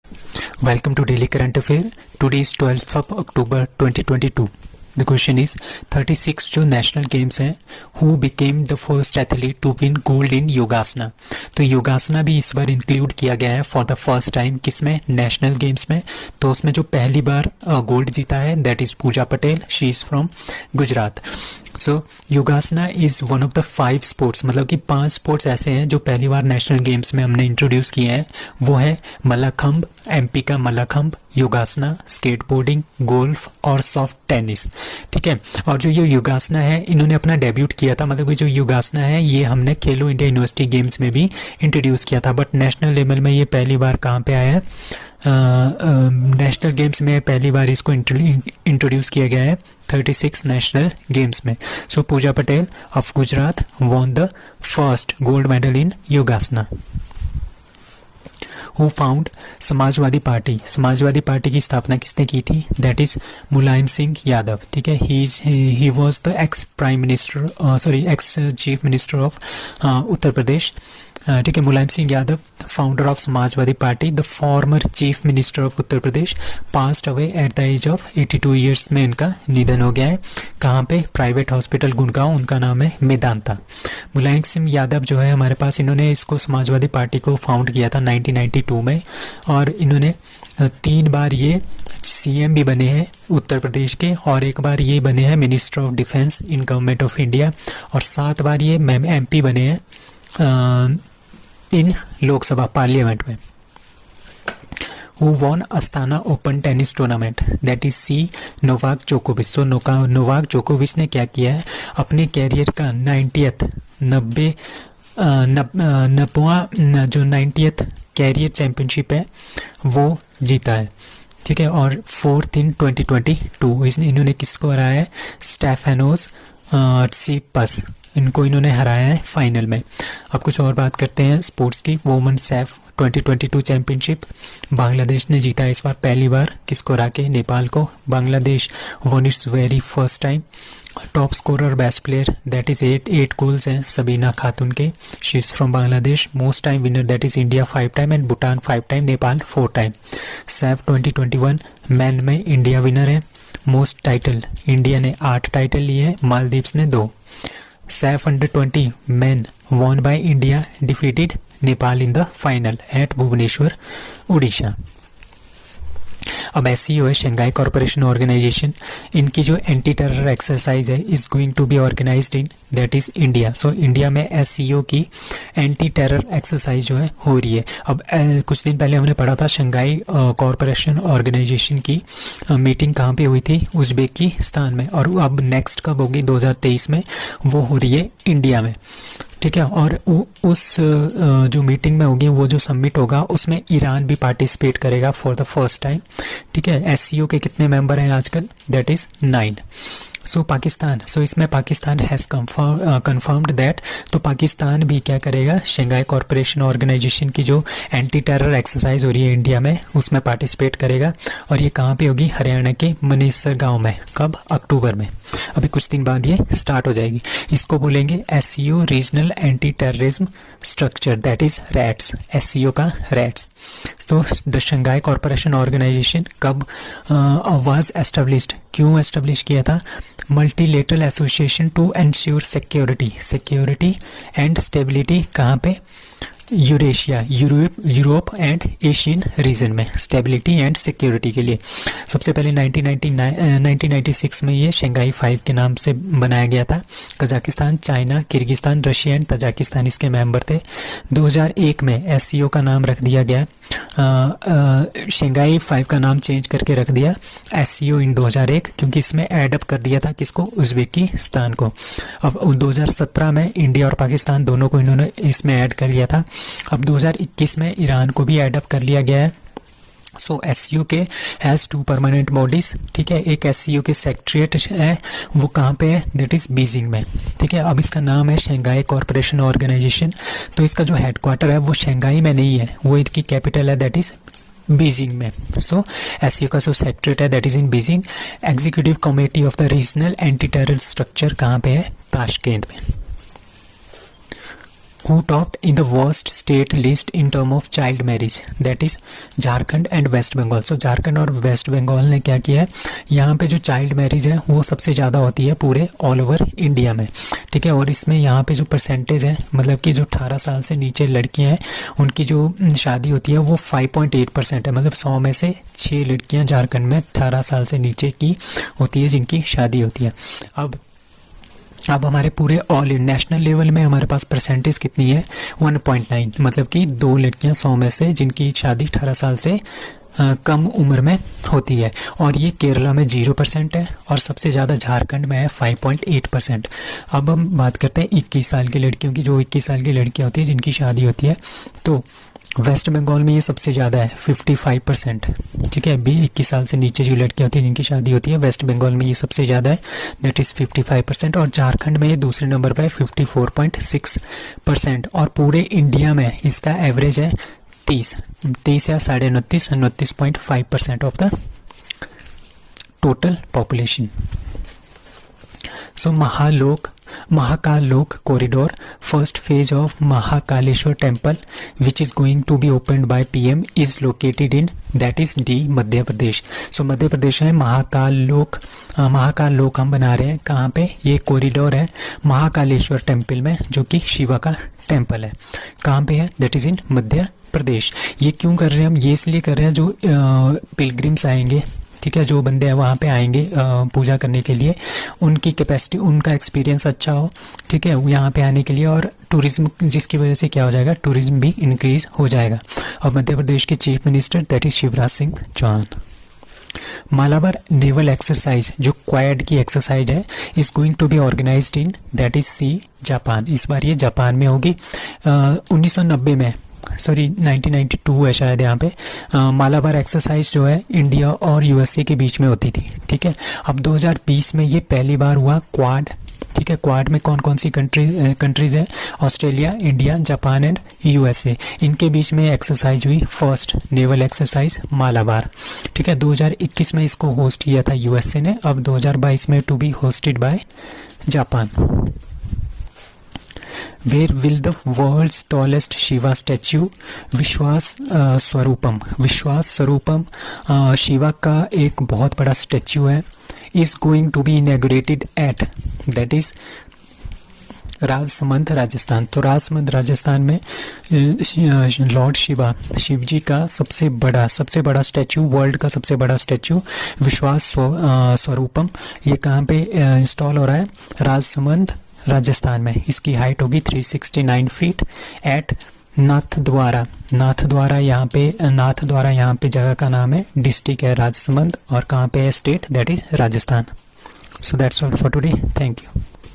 Welcome to Daily Current Affair. Today is 12th of October 2022. The question is 36 जो national games हैं, who became the first athlete to win gold in yogasana. तो योगासना भी इस बार include किया गया है फॉर द फर्स्ट टाइम. किसमें? नेशनल गेम्स में. तो उसमें जो पहली बार गोल्ड जीता है that is Pooja Patel. She is from Gujarat. So yogasana is one of the 5 sports, मतलब कि 5 स्पोर्ट्स ऐसे हैं जो पहली बार नेशनल गेम्स में हमने इंट्रोड्यूस किए हैं. वो है मल्लाखंब, एमपी का मल्लाखंब, योगासना, स्केटबोर्डिंग, गोल्फ और सॉफ्ट टेनिस. ठीक है. और जो ये योगासना है इन्होंने अपना डेब्यूट किया था, मतलब कि जो योगासना है ये हमने खेलो इंडिया यूनिवर्सिटी गेम्स में भी इंट्रोड्यूस किया था, बट नेशनल लेवल में ये पहली बार कहाँ पे आया है? नेशनल गेम्स में पहली बार इसको इंट्रोड्यूस किया गया है 36 नेशनल गेम्स में. So Pooja Patel of Gujarat won the first gold medal in yogasana. Who founded Samajwadi Party. Samajwadi Party की स्थापना किसने की थी? That is Mulayam Singh Yadav. ठीक है. He was the ex prime minister, ex chief minister of Uttar Pradesh. ठीक है. Mulayam Singh Yadav, founder of Samajwadi Party, the former chief minister of Uttar Pradesh, passed away at the age of 82 years में इनका निधन हो गया है. कहाँ पे? Private hospital Gurgaon. उनका नाम है मेदांता. मुलायम सिंह यादव जो है हमारे पास, इन्होंने इसको समाजवादी पार्टी को फाउंड किया था 1992 में, और इन्होंने 3 बार ये सीएम भी बने हैं उत्तर प्रदेश के, और 1 बार ये बने हैं minister of defence in government of India, और 7 बार ये एमपी बने हैं इन लोकसभा पार्लियामेंट में. Who won Astana Open tennis tournament? That is C Novak जोकोविच. तो नोवाक जोकोविच ने क्या किया है? अपने कैरियर का 90वां जो 90th कैरियर चैम्पियनशिप है वो जीता है. ठीक है. और 4th इन 2022 इन्होंने किसको हराया है? स्टेफेनोस tsitsipas. इनको इन्होंने हराया है फाइनल में. अब कुछ और बात करते हैं स्पोर्ट्स की. वोमेन सैफ 2022 चैम्पियनशिप बांग्लादेश ने जीता इस बार पहली बार. किसको हरा के? नेपाल को. Bangladesh one it's very first time. Top scorer best player that is 8 goals हैं सबीना खातून के. She is from Bangladesh. Most time winner that is India 5 time and Bhutan 5 time, Nepal 4 time. Saif 2021 man में इंडिया विनर है. मोस्ट टाइटल इंडिया ने 8 title लिए हैं, मालदीव्स ने 2. Saif under 20 men won by India defeated Nepal in the final at Bhubaneswar, Orissa. अब SCO है Shanghai corporation organisation. इनकी जो एंटी टेरर एक्सरसाइज है is going to be organised in that is India. सो इंडिया में SCO की एंटी टेरर एक्सरसाइज जो है हो रही है. अब कुछ दिन पहले हमने पढ़ा था शंघाई कॉरपोरेशन ऑर्गेनाइजेशन की मीटिंग कहाँ पे हुई थी? उज्बेकिस्तान में. और अब नेक्स्ट कब होगी? 2023 में वो हो रही है इंडिया में. ठीक है. और उस जो मीटिंग में होगी, वो जो सबमिट होगा उसमें ईरान भी पार्टिसिपेट करेगा फॉर द फर्स्ट टाइम. ठीक है. SCO के कितने मेंबर हैं आजकल? That is 9. सो पाकिस्तान, इसमें पाकिस्तान हैज़ कन्फर्म्ड दैट. तो पाकिस्तान भी क्या करेगा? शंघाई कॉरपोरेशन ऑर्गेनाइजेशन की जो एंटी टेरर एक्सरसाइज हो रही है इंडिया में उसमें पार्टिसिपेट करेगा. और ये कहाँ पे होगी? हरियाणा के मनेसर गांव में. कब? अक्टूबर में. अभी कुछ दिन बाद ये स्टार्ट हो जाएगी. इसको बोलेंगे SCO regional anti terrorism structure that is RATS. SCO का रैट्स. तो द शंघाई कॉरपोरेशन ऑर्गेनाइजेशन कब वाज एस्टेब्लिश्ड? क्यों एस्टेब्लिश किया था? Multilateral association to ensure security and stability. कहाँ पे? Eurasia, Europe and Asian region में स्टेबिलिटी एंड सिक्योरिटी के लिए. सबसे पहले 1996 में ये शंघाई 5 के नाम से बनाया गया था. Kazakhstan, China, Kyrgyzstan, Russia and Tajikistan इसके मेंबर थे. 2001 में SCO का नाम रख दिया गया, शंघाई 5 का नाम चेंज करके रख दिया SCO इन 2001, क्योंकि इसमें एडअप कर दिया था किसको? उज्बेकिस्तान को. अब 2017 में इंडिया और पाकिस्तान दोनों को इन्होंने इसमें ऐड कर लिया था. अब 2021 में ईरान को भी एडअप कर लिया गया है. सो SCO के हैज़ 2 परमानेंट बॉडीज़. ठीक है. एक SCO के सेक्रेटरीट है, वो कहाँ पे है? दैट इज़ बीजिंग में. ठीक है. अब इसका नाम है शंघाई कॉरपोरेशन ऑर्गेनाइजेशन. तो इसका जो हेडक्वार्टर है वो शंघाई में नहीं है, वो इसकी कैपिटल है दैट इज़ बीजिंग में. सो SCO का जो सेक्रेटरीट है that is in Beijing. Executive committee of the regional anti terror structure कहाँ पे है? ताशकेंत में. Who topped in the worst state list in term of child marriage, that is Jharkhand and West Bengal. So Jharkhand और West Bengal ने क्या किया है, यहाँ पे जो चाइल्ड मैरिज है वो सबसे ज़्यादा होती है पूरे ऑल ओवर इंडिया में, ठीक है। और इसमें यहाँ पे जो परसेंटेज है, मतलब कि जो 18 साल से नीचे लड़कियाँ हैं उनकी जो शादी होती है वो 5.8% है, मतलब 100 में से 6 लड़कियाँ झारखंड में 18 साल से नीचे की होती है जिनकी शादी होती है। अब हमारे पूरे ऑल नेशनल लेवल में हमारे पास परसेंटेज कितनी है, 1.9, मतलब कि 2 लड़कियां 100 में से जिनकी शादी 18 साल से कम उम्र में होती है। और ये केरला में 0% है और सबसे ज़्यादा झारखंड में है 5.8%। अब हम बात करते हैं 21 साल की लड़कियों की, जो 21 साल की लड़कियां होती है जिनकी शादी होती है, तो वेस्ट बंगाल में ये सबसे ज़्यादा है 55%, ठीक है। अभी 21 साल से नीचे जो लड़कियां होती हैं जिनकी शादी होती है, वेस्ट बंगाल में ये सबसे ज़्यादा है, दैट इज़ 55%। और झारखंड में ये दूसरे नंबर पर है 54.6%। और पूरे इंडिया में इसका एवरेज है 30 या 29.5% ऑफ द टोटल पॉपुलेशन। सो महाकाल लोक corridor, first phase of Mahakaleshwar temple which is going to be opened by PM is located in, that is D, Madhya Pradesh. सो मध्य प्रदेश है महाकाल लोक हम बना रहे हैं कहाँ पे, ये कॉरिडोर है महाकालेश्वर टेम्पल में जो कि शिवा का टेम्पल है। कहाँ पे है, दैट इज़ इन मध्य प्रदेश। ये क्यों कर रहे हैं हम, ये इसलिए कर रहे हैं जो पिलग्रिम्स आएंगे, ठीक है, जो बंदे हैं वहाँ पे आएंगे पूजा करने के लिए, उनकी कैपेसिटी, उनका एक्सपीरियंस अच्छा हो, ठीक है, यहाँ पे आने के लिए, और टूरिज्म, जिसकी वजह से क्या हो जाएगा, टूरिज्म भी इंक्रीज हो जाएगा। और मध्य प्रदेश के chief minister that is Shivraj Singh Chouhan. Malabar naval exercise जो क्वाड की एक्सरसाइज है is going to be organised in, that is C, Japan. इस बार ये जापान में होगी। 1990 में, सॉरी 1992 है शायद यहाँ पे, मालाबार एक्सरसाइज जो है इंडिया और यूएसए के बीच में होती थी, ठीक है। अब 2020 में ये पहली बार हुआ क्वाड, ठीक है। क्वाड में कौन कौन सी कंट्रीज है, Australia, India, Japan and USA, इनके बीच में एक्सरसाइज हुई, फर्स्ट नेवल एक्सरसाइज मालाबार, ठीक है। 2021 में इसको होस्ट किया था यूएसए ने, अब 2022 में to be hosted by Japan. Where will the world's tallest Shiva statue विश्वास स्वरूपम शिवा का एक बहुत बड़ा स्टैच्यू है, is going to be inaugurated at, that is Rajsamand Rajasthan. तो राजसमंद राजस्थान में लॉर्ड शिव जी का सबसे बड़ा स्टैच्यू, वर्ल्ड का सबसे बड़ा स्टैच्यू विश्वास स्वरूपम, ये कहाँ पे इंस्टॉल हो रहा है, राजसमंद राजस्थान में। इसकी हाइट होगी 369 फीट एट नाथद्वारा यहाँ पे जगह का नाम है, डिस्ट्रिक्ट है राजसमंद, और कहाँ पे है, state, that is Rajasthan. So that's all for today, thank you.